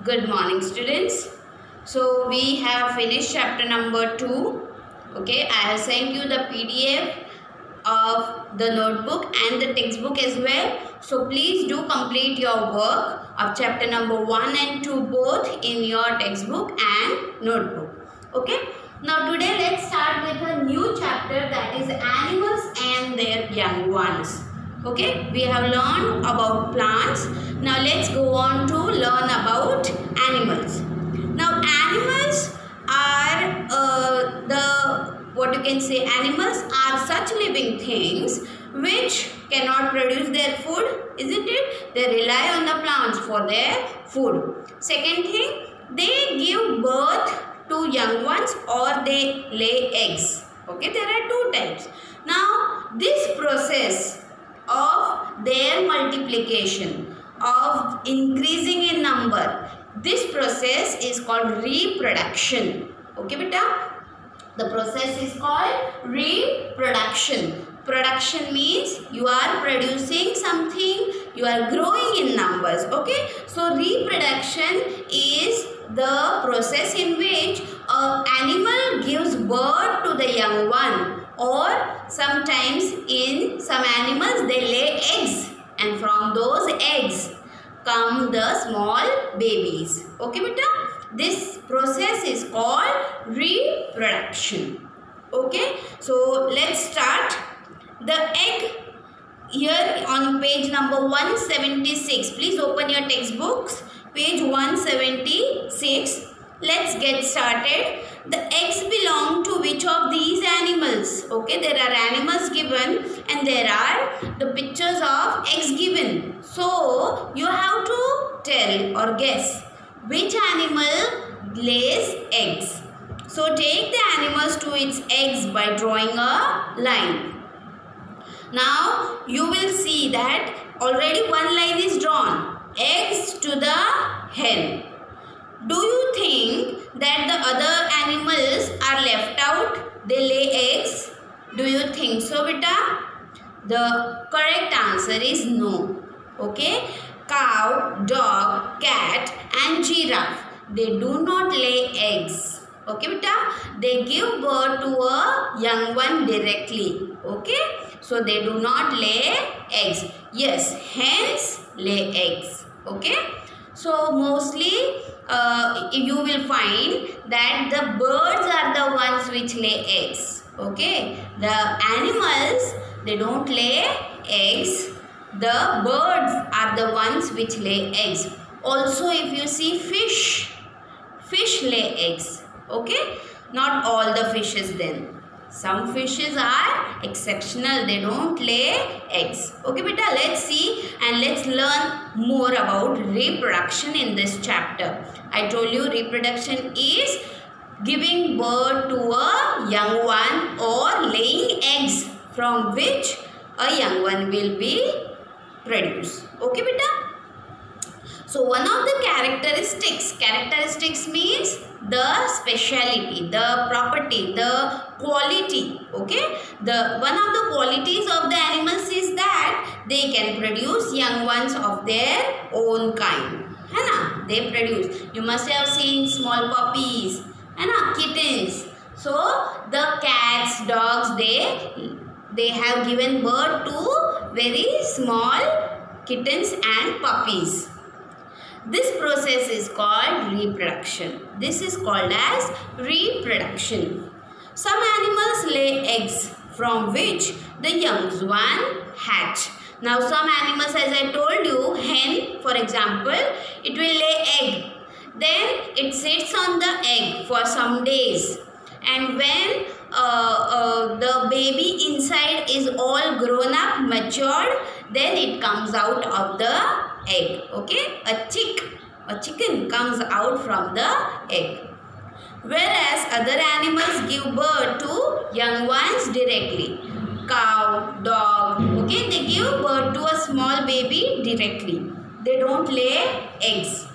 Good morning, students. So we have finished chapter number 2. Okay, I have sent you the PDF of the notebook and the textbook as well. So please do complete your work of chapter number 1 and 2 both in your textbook and notebook. Okay. Now today let's start with a new chapter, that is animals and their young ones. Okay, we have learned about plants. Now let's go on to learn about animals. Now animals are animals are such living things which cannot produce their food, isn't it? They rely on the plants for their food. Second thing, they give birth to young ones or they lay eggs. Okay, there are two types. Now this process of their multiplication, of increasing in number, this process is called reproduction. Okay beta, the process is called reproduction. Production means you are producing something, you are growing in numbers. Okay, so reproduction is the process in which an animal gives birth to the young one, or sometimes in some animals they lay eggs, and from those eggs come the small babies. Okay beta, this process is called reproduction. Okay, so let's start. The egg here on page number 176. Please open your textbooks, page 176. Let's get started. The eggs belong to which of these animals? Okay, there are animals given and there are the pictures of eggs given. So you have to tell or guess which animal lays eggs. So take the animals to its eggs by drawing a line. Now you will see that already one line is drawn. Eggs to the hen. Do you think that the other animals are left out? They lay eggs. Do you think so beta? The correct answer is no. Okay. Cow, dog, cat and giraffe, they do not lay eggs. Okay beta? They give birth to a young one directly. Okay. So they do not lay eggs. Yes, hens lay eggs. Okay. So mostly you will find that the birds are the ones which lay eggs. Okay. The animals, they don't lay eggs. The birds are the ones which lay eggs. Also if you see fish lay eggs. Okay. Not all the fishes then. Some fishes are exceptional. They don't lay eggs. Okay beta, let's see and let's learn more about reproduction in this chapter. I told you reproduction is giving birth to a young one or laying eggs from which a young one will be produced. Okay beta. So one of the characteristics means the speciality, the property, the quality. Okay, one of the qualities of the animals is that they can produce young ones of their own kind. है ना? They produce. You must have seen small puppies, है ना? Kittens. So the cats, dogs, they have given birth to very small kittens and puppies. This process is called reproduction. This is called as reproduction. Some animals lay eggs from which the young one hatch. Now some animals, as I told you, hen for example, it will lay egg. Then it sits on the egg for some days. And when the baby inside is all grown up, matured, then it comes out of the egg. Okay, a chicken comes out from the egg. Whereas other animals give birth to young ones directly. Cow, dog, okay, they give birth to a small baby directly. They don't lay eggs.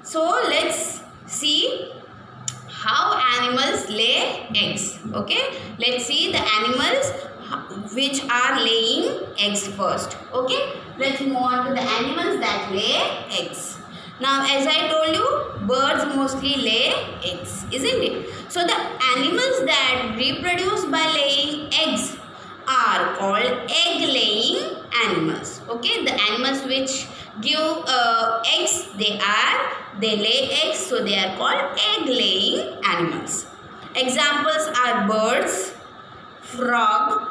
So let's see how animals lay eggs. Okay, let's see the animals which are laying eggs first. Okay, let's move on to the animals that lay eggs. Now, as I told you, birds mostly lay eggs, isn't it? So, the animals that reproduce by laying eggs are called egg-laying animals. Okay, the animals which give eggs, they lay eggs, so they are called egg-laying animals. Examples are birds, frog,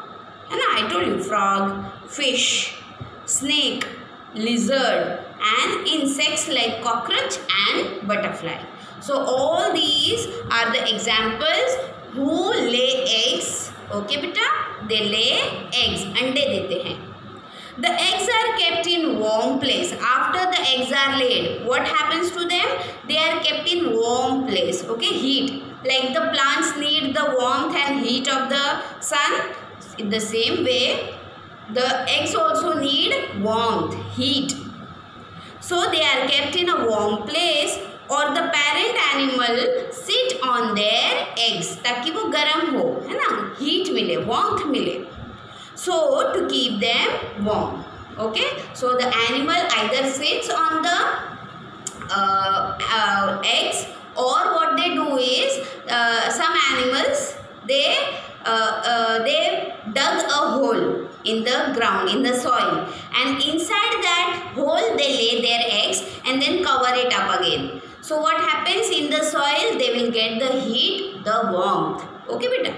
and I told you frog, fish, snake, lizard, and insects like cockroach and butterfly. So all these are the examples who lay eggs. Okay beta, they lay eggs, अंडे देते हैं. The eggs are kept in warm place. After the eggs are laid, what happens to them? They are kept in warm place. Okay, heat. Like the plants need the warmth and heat of the sun. In the same way, the eggs also need warmth, heat. So they are kept in a warm place और the parent animal sit on their eggs ताकि वो गर्म हो, है ना, heat मिले, warmth मिले. So to keep them warm. Okay. So the animal either sits on the eggs, or what they do is some animals they dug a hole in the ground, in the soil, and inside that hole they lay their eggs and then cover it up again. So what happens in the soil? They will get the heat, the warmth. Okay beta.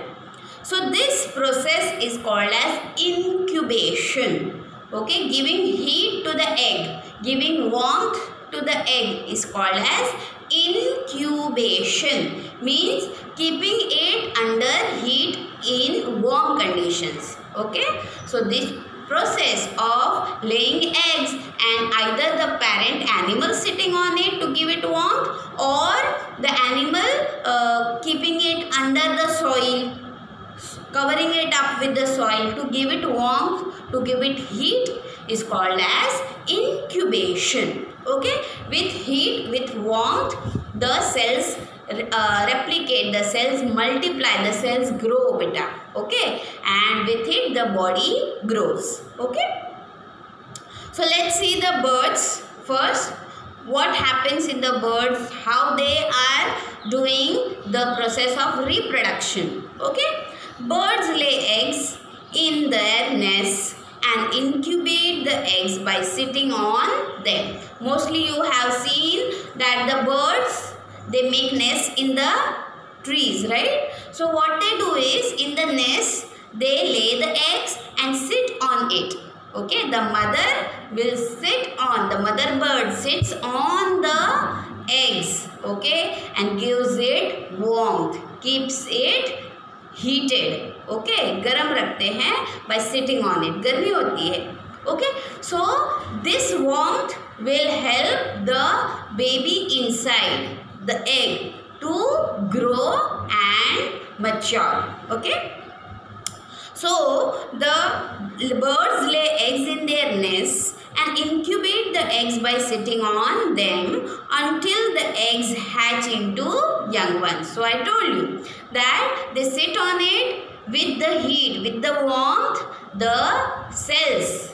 So this process is called as incubation. Okay, giving heat to the egg, giving warmth to the egg is called as incubation. Means keeping it under heat in warm conditions. Okay, so this process of laying eggs and either the parent animal sitting on it to give it warmth, or the animal keeping it under the soil, covering it up with the soil to give it warmth, to give it heat, is called as incubation. Okay, with heat, with warmth, the cells replicate, the cells multiply, the cells grow beta. Okay, and with it the body grows. Okay, so let's see the birds first. What happens in the birds, how they are doing the process of reproduction. Okay, birds lay eggs in their nests and incubate the eggs by sitting on them. Mostly you have seen that the birds, they make nests in the trees, right? So what they do is, in the nest they lay the eggs and sit on it. Okay, the mother will sit on, the mother bird sits on the eggs. Okay, and gives it warmth, keeps it heated. Okay, गर्म रखते हैं by sitting on it, गर्मी होती है. Okay, so this warmth will help the baby inside the egg to grow and mature. Okay, so the birds lay eggs in their nests and incubate the eggs by sitting on them until the eggs hatch into young ones. So I told you that they sit on it with the heat, with the warmth, the cells.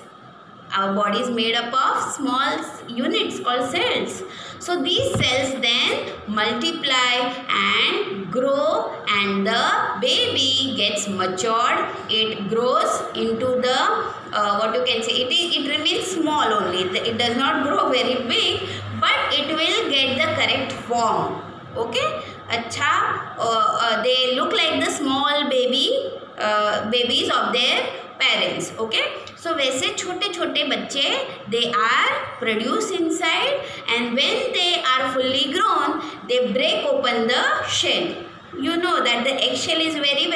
Our body is made up of small units called cells. So these cells then multiply and grow, and the baby gets matured. It grows into the what you can say, it remains small only. It does not grow very big, but it will get the correct form. Okay, अच्छा, they look like the small babies of their parents. Okay, so वैसे छोटे छोटे बच्चे they are produced inside, and when they are fully grown they break open the shell. You know that the eggshell is very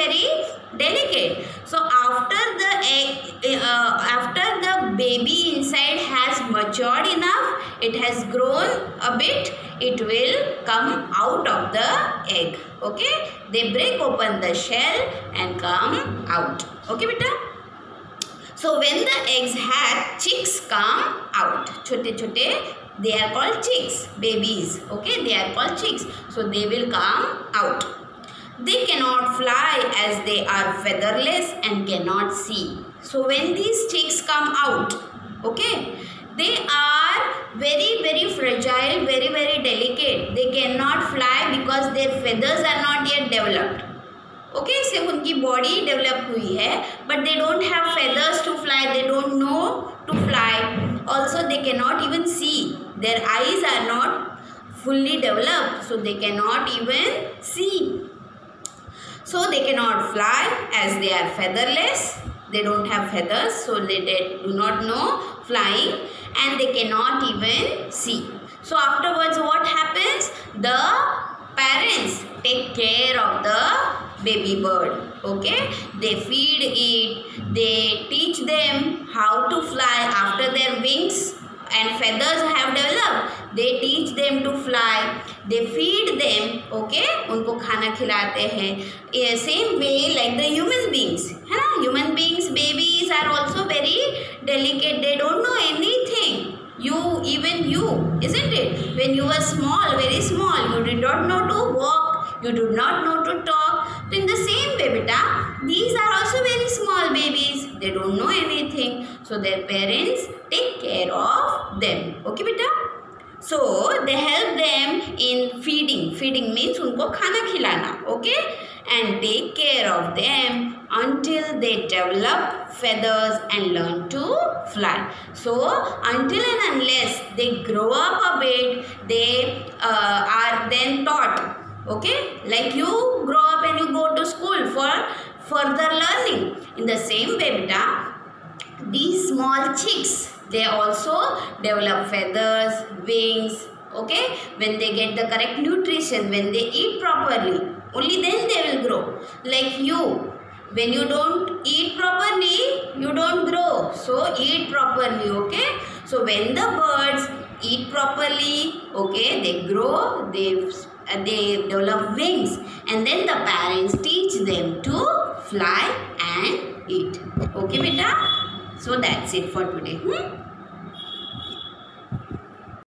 delicate. So after the baby inside has matured enough, it has grown a bit, it will come out of the egg. Okay, they break open the shell and come out. Okay beta. So when the eggs hatch, chicks come out. Chote chote, they are called chicks, babies. Okay, they are called chicks. So they will come out. They cannot fly as they are featherless and cannot see. So when these chicks come out, okay, they are very fragile, very delicate. They cannot fly because their feathers are not yet developed. Okay, सिर्फ उनकी body develop हुई है, but they don't have feathers to fly. They don't know to fly. Also, they cannot even see. Their eyes are not fully developed, so they cannot even see. So they cannot fly as they are featherless. They don't have feathers, so they do not know flying, and they cannot even see. So afterwards, what happens? The parents take care of the baby bird. Okay, they feed it, they teach them how to fly after their wings and feathers have developed. They teach them to fly, they feed them. Okay, उनको खाना खिलाते हैं. Same way like the human beings, है ना? Human beings, babies are also very delicate. They don't know anything. Even you, isn't it? When you were small, very small, you did not know to walk, you do not know to talk. So in the same way, beta, these are also very small babies. They don't know anything. So their parents take care of them. Okay, beta? So they help them in feeding. Feeding means उनको खाना खिलाना. Okay? And take care of them until they develop feathers and learn to fly. So until and unless they grow up a bit, they are then taught. Okay, like you grow up and you go to school for further learning. In the same way, beta, these small chicks, they also develop feathers, wings. Okay, when they get the correct nutrition, when they eat properly, only then they will grow. Like you, when you don't eat properly, you don't grow. So eat properly. Okay, so when the birds eat properly, okay, they grow, they develop wings, and then the parents teach them to fly and eat. Okay, beta? So that's it for today.